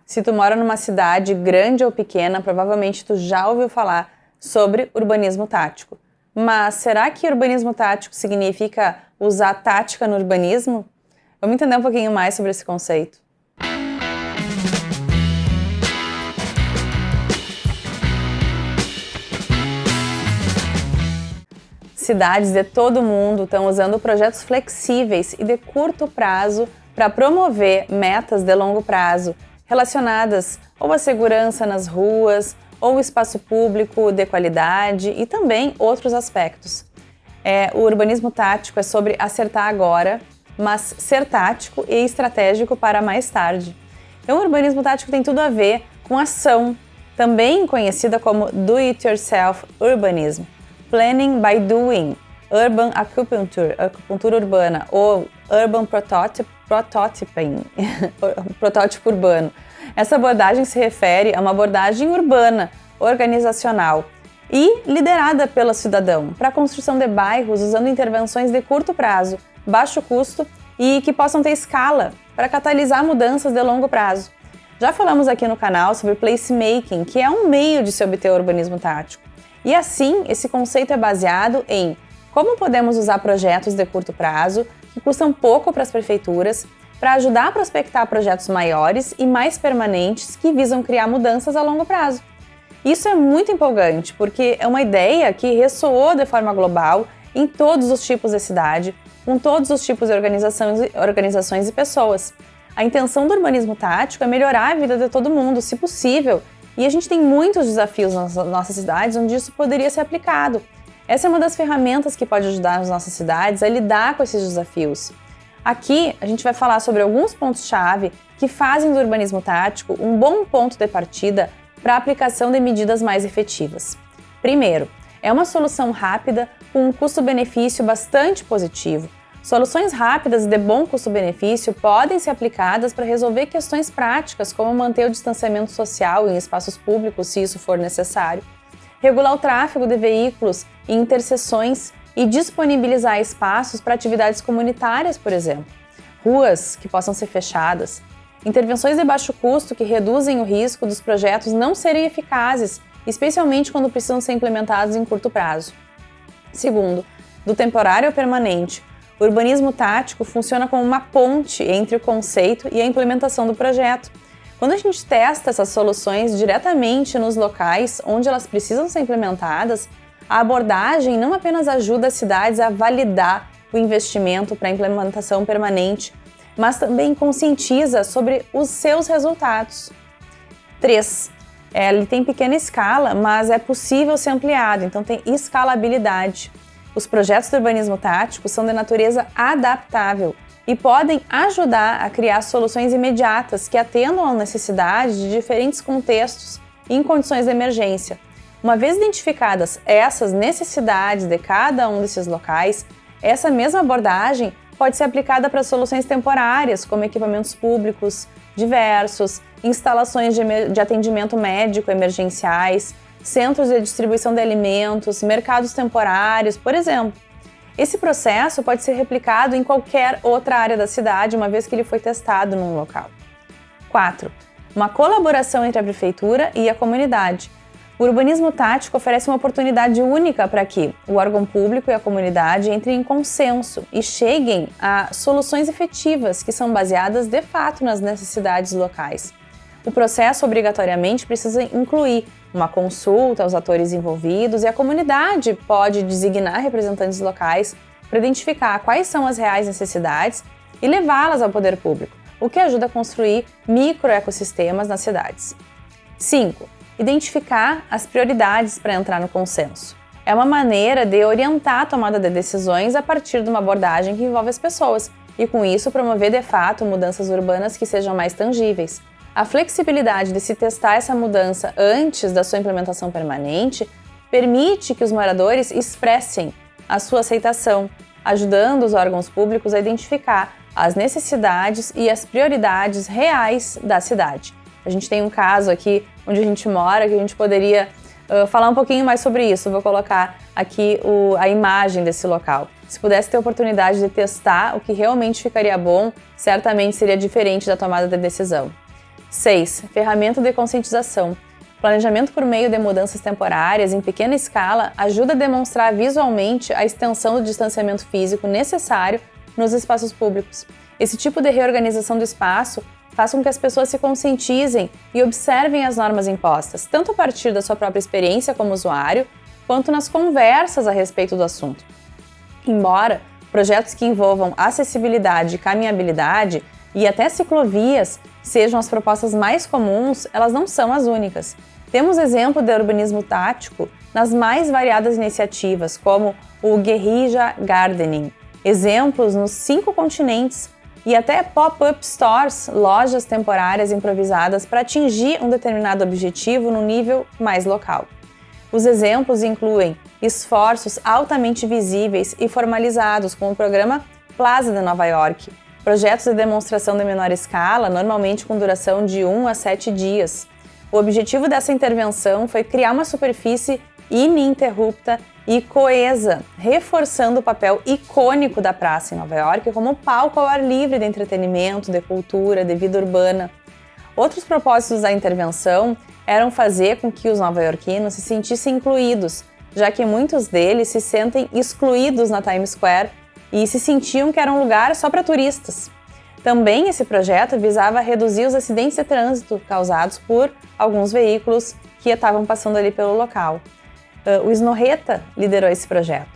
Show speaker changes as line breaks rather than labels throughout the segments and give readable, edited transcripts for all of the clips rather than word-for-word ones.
Se tu mora numa cidade grande ou pequena, provavelmente tu já ouviu falar sobre urbanismo tático. Mas será que urbanismo tático significa usar tática no urbanismo? Vamos entender um pouquinho mais sobre esse conceito. Cidades de todo o mundo estão usando projetos flexíveis e de curto prazo para promover metas de longo prazo relacionadas ou à segurança nas ruas, ou espaço público de qualidade e também outros aspectos. O urbanismo tático é sobre acertar agora, mas ser tático e estratégico para mais tarde. Então, o urbanismo tático tem tudo a ver com ação, também conhecida como Do-It-Yourself Urbanism, Planning by Doing, Urban Acupuncture, acupuntura urbana, ou Urban Prototyping, protótipo urbano. Essa abordagem se refere a uma abordagem urbana, organizacional e liderada pelo cidadão para a construção de bairros usando intervenções de curto prazo, baixo custo e que possam ter escala para catalisar mudanças de longo prazo. Já falamos aqui no canal sobre placemaking, que é um meio de se obter o urbanismo tático. E assim, esse conceito é baseado em como podemos usar projetos de curto prazo, que custam pouco para as prefeituras, para ajudar a prospectar projetos maiores e mais permanentes que visam criar mudanças a longo prazo. Isso é muito empolgante, porque é uma ideia que ressoou de forma global em todos os tipos de cidade, com todos os tipos de organizações e pessoas. A intenção do urbanismo tático é melhorar a vida de todo mundo, se possível, e a gente tem muitos desafios nas nossas cidades onde isso poderia ser aplicado. Essa é uma das ferramentas que pode ajudar as nossas cidades a lidar com esses desafios. Aqui, a gente vai falar sobre alguns pontos-chave que fazem do urbanismo tático um bom ponto de partida para a aplicação de medidas mais efetivas. Primeiro, é uma solução rápida com um custo-benefício bastante positivo. Soluções rápidas e de bom custo-benefício podem ser aplicadas para resolver questões práticas, como manter o distanciamento social em espaços públicos, se isso for necessário, regular o tráfego de veículos em interseções e disponibilizar espaços para atividades comunitárias, por exemplo, ruas que possam ser fechadas, intervenções de baixo custo que reduzem o risco dos projetos não serem eficazes, especialmente quando precisam ser implementados em curto prazo. Segundo, do temporário ao permanente, o urbanismo tático funciona como uma ponte entre o conceito e a implementação do projeto. Quando a gente testa essas soluções diretamente nos locais onde elas precisam ser implementadas, a abordagem não apenas ajuda as cidades a validar o investimento para a implementação permanente, mas também conscientiza sobre os seus resultados. 3. Ele tem pequena escala, mas é possível ser ampliado, então tem escalabilidade. Os projetos de urbanismo tático são de natureza adaptável e podem ajudar a criar soluções imediatas que atendam às necessidades de diferentes contextos e em condições de emergência. Uma vez identificadas essas necessidades de cada um desses locais, essa mesma abordagem pode ser aplicada para soluções temporárias, como equipamentos públicos diversos, instalações de atendimento médico emergenciais, centros de distribuição de alimentos, mercados temporários, por exemplo. Esse processo pode ser replicado em qualquer outra área da cidade, uma vez que ele foi testado num local. 4. Uma colaboração entre a prefeitura e a comunidade. O urbanismo tático oferece uma oportunidade única para que o órgão público e a comunidade entrem em consenso e cheguem a soluções efetivas que são baseadas de fato nas necessidades locais. O processo obrigatoriamente precisa incluir uma consulta aos atores envolvidos e a comunidade pode designar representantes locais para identificar quais são as reais necessidades e levá-las ao poder público, o que ajuda a construir microecossistemas nas cidades. 5. Identificar as prioridades para entrar no consenso. É uma maneira de orientar a tomada de decisões a partir de uma abordagem que envolve as pessoas e, com isso, promover de fato mudanças urbanas que sejam mais tangíveis. A flexibilidade de se testar essa mudança antes da sua implementação permanente permite que os moradores expressem a sua aceitação, ajudando os órgãos públicos a identificar as necessidades e as prioridades reais da cidade. A gente tem um caso aqui onde a gente mora que a gente poderia falar um pouquinho mais sobre isso. Vou colocar aqui a imagem desse local. Se pudesse ter a oportunidade de testar o que realmente ficaria bom, certamente seria diferente da tomada de decisão. 6. Ferramenta de conscientização. Planejamento por meio de mudanças temporárias em pequena escala ajuda a demonstrar visualmente a extensão do distanciamento físico necessário nos espaços públicos. Esse tipo de reorganização do espaço faz com que as pessoas se conscientizem e observem as normas impostas, tanto a partir da sua própria experiência como usuário, quanto nas conversas a respeito do assunto. Embora projetos que envolvam acessibilidade e caminhabilidade e até ciclovias sejam as propostas mais comuns, elas não são as únicas. Temos exemplo de urbanismo tático nas mais variadas iniciativas, como o Guerrilla Gardening, exemplos nos 5 continentes, e até pop-up stores, lojas temporárias improvisadas para atingir um determinado objetivo no nível mais local. Os exemplos incluem esforços altamente visíveis e formalizados, como o programa Plaza de Nova York, projetos de demonstração de menor escala, normalmente com duração de 1 a 7 dias. O objetivo dessa intervenção foi criar uma superfície ininterrupta e coesa, reforçando o papel icônico da praça em Nova York como palco ao ar livre de entretenimento, de cultura, de vida urbana. Outros propósitos da intervenção eram fazer com que os nova-iorquinos se sentissem incluídos, já que muitos deles se sentem excluídos na Times Square e se sentiam que era um lugar só para turistas. Também esse projeto visava reduzir os acidentes de trânsito causados por alguns veículos que estavam passando ali pelo local. O Snorreta liderou esse projeto.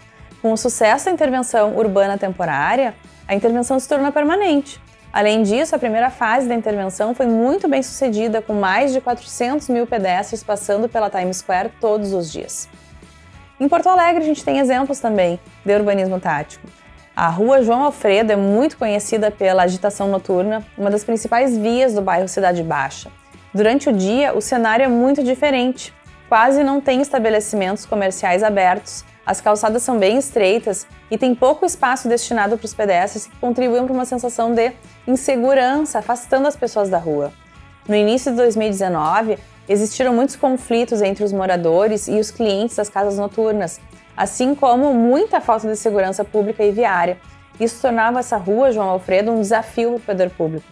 Com o sucesso da intervenção urbana temporária, a intervenção se tornou permanente. Além disso, a primeira fase da intervenção foi muito bem sucedida, com mais de 400 mil pedestres passando pela Times Square todos os dias. Em Porto Alegre, a gente tem exemplos também de urbanismo tático. A Rua João Alfredo é muito conhecida pela agitação noturna, uma das principais vias do bairro Cidade Baixa. Durante o dia, o cenário é muito diferente. Quase não tem estabelecimentos comerciais abertos, as calçadas são bem estreitas e tem pouco espaço destinado para os pedestres, que contribuem para uma sensação de insegurança, afastando as pessoas da rua. No início de 2019, existiram muitos conflitos entre os moradores e os clientes das casas noturnas, assim como muita falta de segurança pública e viária. Isso tornava essa Rua João Alfredo um desafio para o poder público.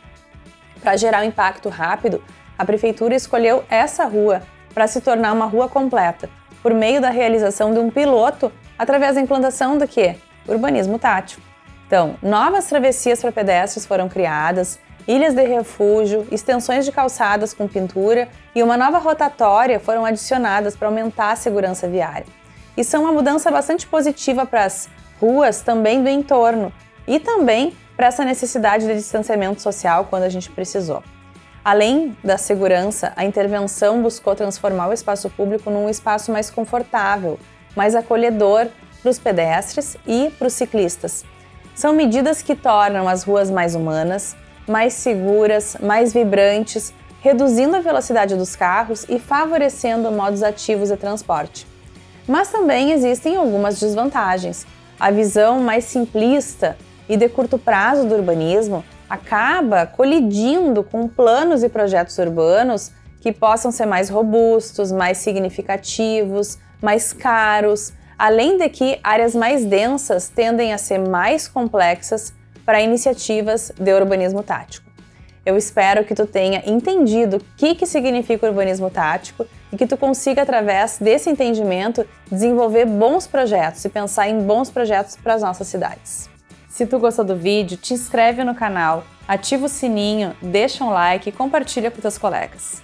Para gerar um impacto rápido, a prefeitura escolheu essa rua para se tornar uma rua completa, por meio da realização de um piloto através da implantação do quê? Urbanismo tático. Então, novas travessias para pedestres foram criadas, ilhas de refúgio, extensões de calçadas com pintura e uma nova rotatória foram adicionadas para aumentar a segurança viária. Isso é uma mudança bastante positiva para as ruas também do entorno e também para essa necessidade de distanciamento social quando a gente precisou. Além da segurança, a intervenção buscou transformar o espaço público num espaço mais confortável, mais acolhedor para os pedestres e para os ciclistas. São medidas que tornam as ruas mais humanas, mais seguras, mais vibrantes, reduzindo a velocidade dos carros e favorecendo modos ativos de transporte. Mas também existem algumas desvantagens. A visão mais simplista e de curto prazo do urbanismo acaba colidindo com planos e projetos urbanos que possam ser mais robustos, mais significativos, mais caros, além de que áreas mais densas tendem a ser mais complexas para iniciativas de urbanismo tático. Eu espero que tu tenha entendido o que significa urbanismo tático e que tu consiga, através desse entendimento, desenvolver bons projetos e pensar em bons projetos para as nossas cidades. Se tu gostou do vídeo, te inscreve no canal, ativa o sininho, deixa um like e compartilha com teus colegas.